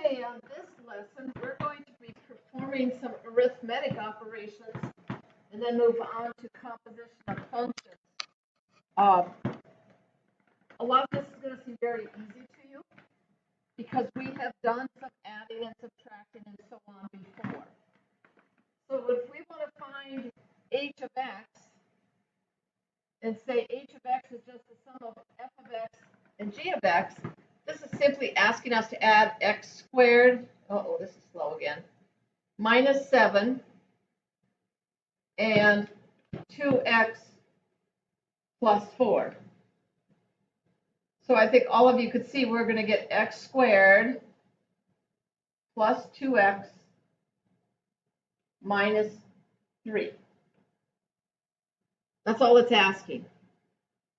Today on this lesson, we're going to be performing some arithmetic operations and then move on to composition of functions. A lot of this is going to seem very easy to you because we have done some adding and subtracting and so on before. So if we want to find h of x and say h of x is just the sum of f of x and g of x, this is simply asking us to add x squared, this is slow again, minus 7 and 2x plus 4. So I think all of you could see we're going to get x squared plus 2x minus 3. That's all it's asking.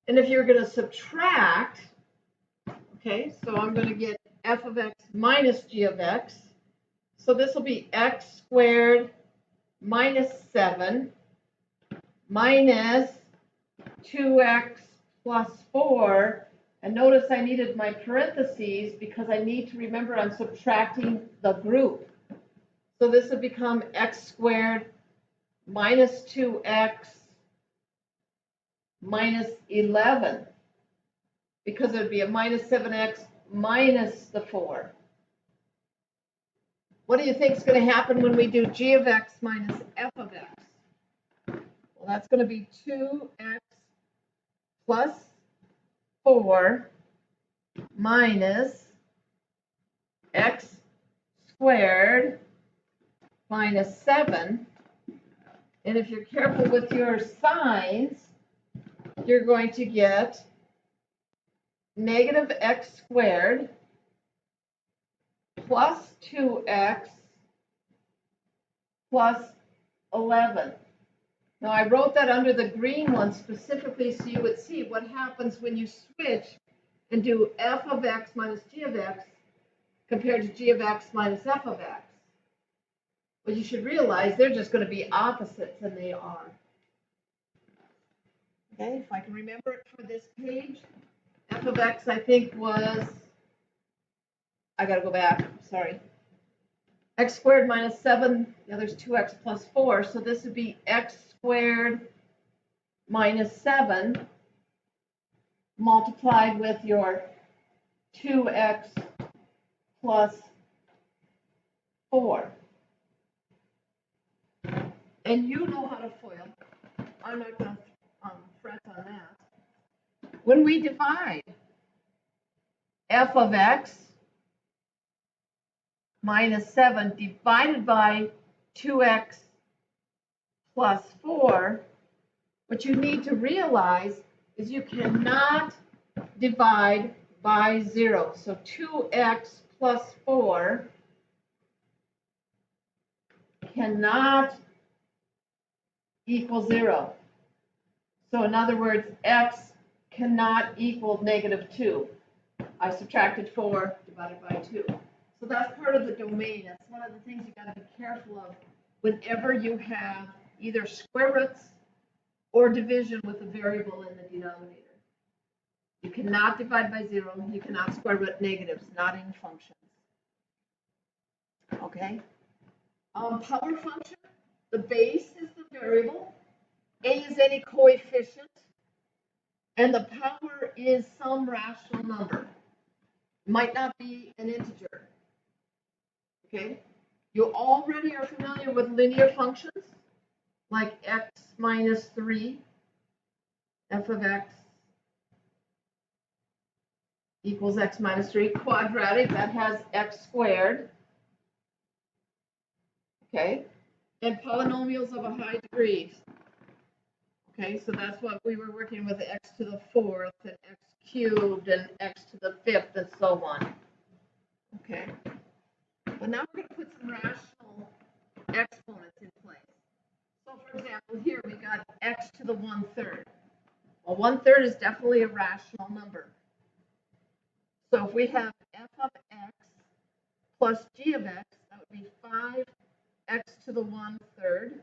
And if you're going to subtract, okay, so I'm going to get f of x minus g of x. So this will be x squared minus 7 minus 2x plus 4. And notice I needed my parentheses because I need to remember I'm subtracting the group. So this would become x squared minus 2x minus 11, because it would be a minus 7x minus the 4. What do you think is going to happen when we do g of x minus f of x? Well, that's going to be 2x plus 4 minus x squared minus 7. And if you're careful with your signs, you're going to get negative x squared plus 2x plus 11. Now I wrote that under the green one specifically so you would see what happens when you switch and do f of x minus g of x compared to g of x minus f of x. But you should realize they're just going to be opposites, and they are. Okay, if I can remember it for this page, f of x I think was, I got to go back, sorry, x squared minus 7, the other's 2x plus 4, so this would be x squared minus 7 multiplied with your 2x plus 4. And you know how to FOIL. I'm not going to fret on that. When we divide f of x minus 7 divided by 2x plus 4, what you need to realize is you cannot divide by 0. So 2x plus 4 cannot equal 0. So in other words, x cannot equal negative 2. I subtracted 4 divided by 2. So that's part of the domain. That's one of the things you got to be careful of whenever you have either square roots or division with a variable in the denominator. You cannot divide by 0. You cannot square root negatives, not in functions. Okay? Power function, the base is the variable. A is any coefficient. And the power is some rational number. Might not be an integer. Okay? You already are familiar with linear functions, like x minus 3, f of x equals x minus 3. Quadratic, that has x squared. Okay? And polynomials of a high degree. Okay, so that's what we were working with, x to the 4th and x cubed and x to the 5th and so on. Okay? But now we're going to put some rational exponents in place. So for example, here we got x to the 1/3. Well, 1/3 is definitely a rational number. So if we have f of x plus g of x, that would be 5x to the 1/3.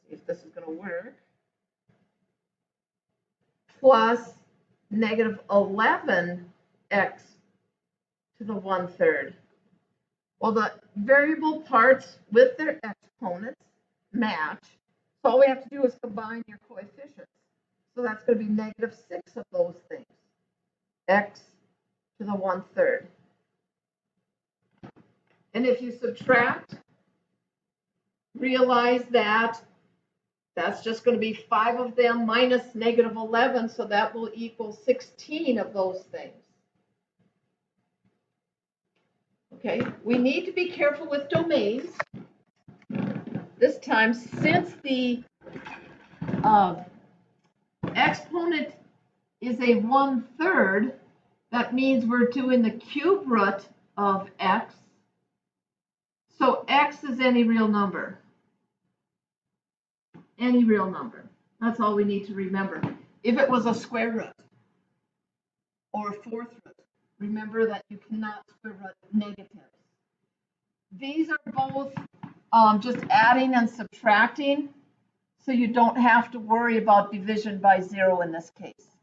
See if this is going to work. Plus negative 11x to the 1/3. Well, the variable parts with their exponents match. So all we have to do is combine your coefficients. So that's going to be -6 of those things. X to the 1/3. And if you subtract, realize that that's just going to be 5 of them minus -11, so that will equal 16 of those things. Okay, we need to be careful with domains. This time, since the exponent is a 1/3, that means we're doing the cube root of x. So x is any real number. Any real number. That's all we need to remember. If it was a square root or a fourth root, remember that you cannot square root negatives. These are both just adding and subtracting, so you don't have to worry about division by 0 in this case.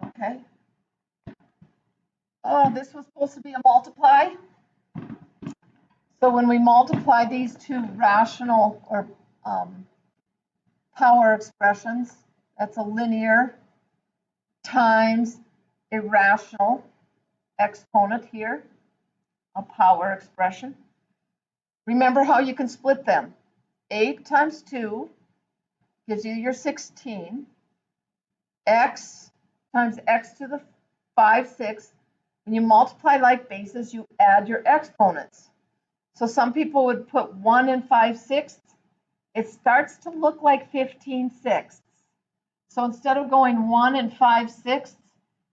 Okay. Oh, this was supposed to be a multiply. So when we multiply these two rational or power expressions, that's a linear times a rational exponent here, a power expression. Remember how you can split them. 8 times 2 gives you your 16. X times x to the 5/6. When you multiply like bases, you add your exponents. So some people would put 1 and 5/6. It starts to look like 15/6. So instead of going 1 and 5/6,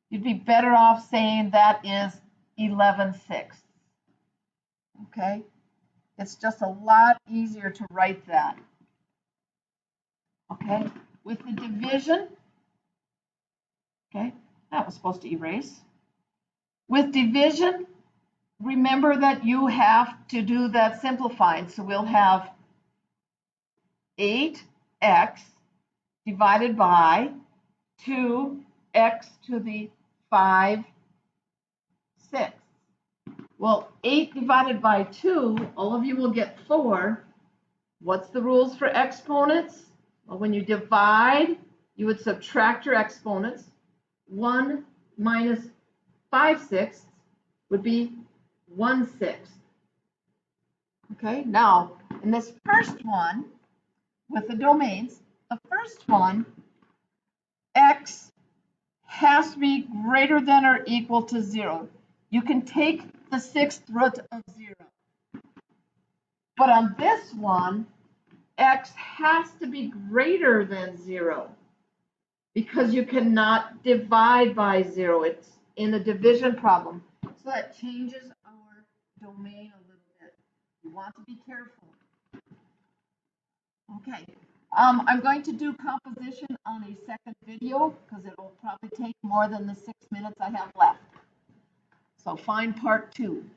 you'd be better off saying that is 11/6. Okay? It's just a lot easier to write that. Okay? With the division, okay, that was supposed to erase. With division, remember that you have to do that simplifying. So we'll have 8x divided by 2x to the 5/6. Well, 8 divided by 2, all of you will get 4. What's the rules for exponents? Well, when you divide, you would subtract your exponents. 1 minus 5/6 would be 1/6. Okay, now in this first one, with the domains, the first one, x has to be greater than or equal to 0. You can take the 6th root of 0. But on this one, x has to be greater than 0 because you cannot divide by 0. It's in a division problem. So that changes our domain a little bit. You want to be careful. Okay. I'm going to do composition on a second video because it will probably take more than the 6 minutes I have left. So find part 2.